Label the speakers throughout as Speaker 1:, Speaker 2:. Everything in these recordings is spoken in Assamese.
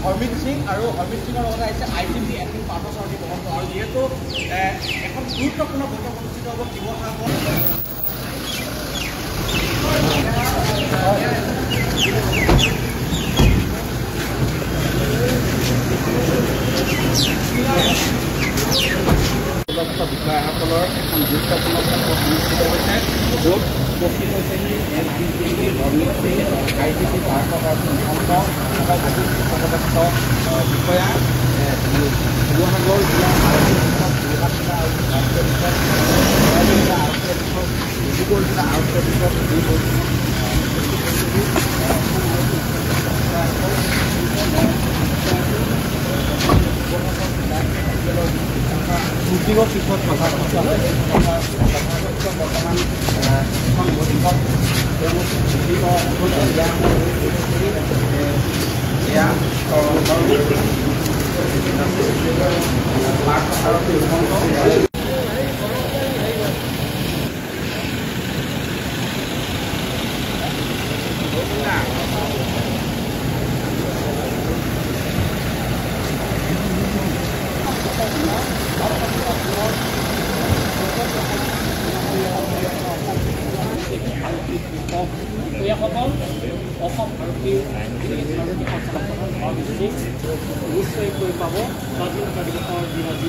Speaker 1: হৰমিত সিং আৰু হৰমিত সিঙৰ লগতে আহিছে ICC এথিং পাৰ্থসাৰথী মহন্ত আৰু যিহেতু এখন গুৰুত্বপূৰ্ণ বৈঠক অনুষ্ঠিত হ'ব শিৱসাগৰ বিষয়াসকলৰ এখন গুৰুত্বপূৰ্ণ বৈঠক অনুষ্ঠিত হৈছে য'ত উপস্থিত হৈছে হৰমিত সিং ICC পাৰ্থসাৰথী মহন্ত বহুত পদস্থ বিষয়া শিৱসাগৰ জিলা ডিব্ৰুগড় জিলা আৰক্ষী অধীক্ষক দুদিনৰ পিছত বৰ্তমান এখন বৈঠক বিষয়াসকল অসম আৰক্ষীৰ নিশ্চয় কৰি পাব স্বাধীনতা দিৱসৰ দিনা যি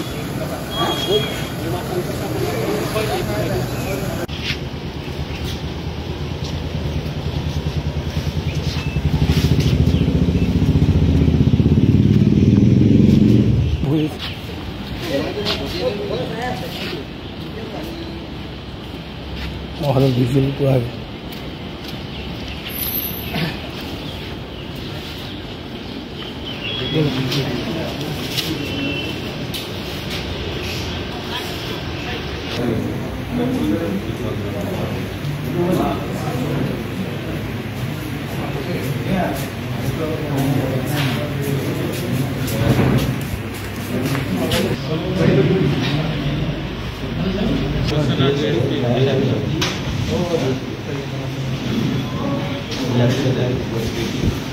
Speaker 2: ভিজুৱেল পোৱা
Speaker 3: Gracias.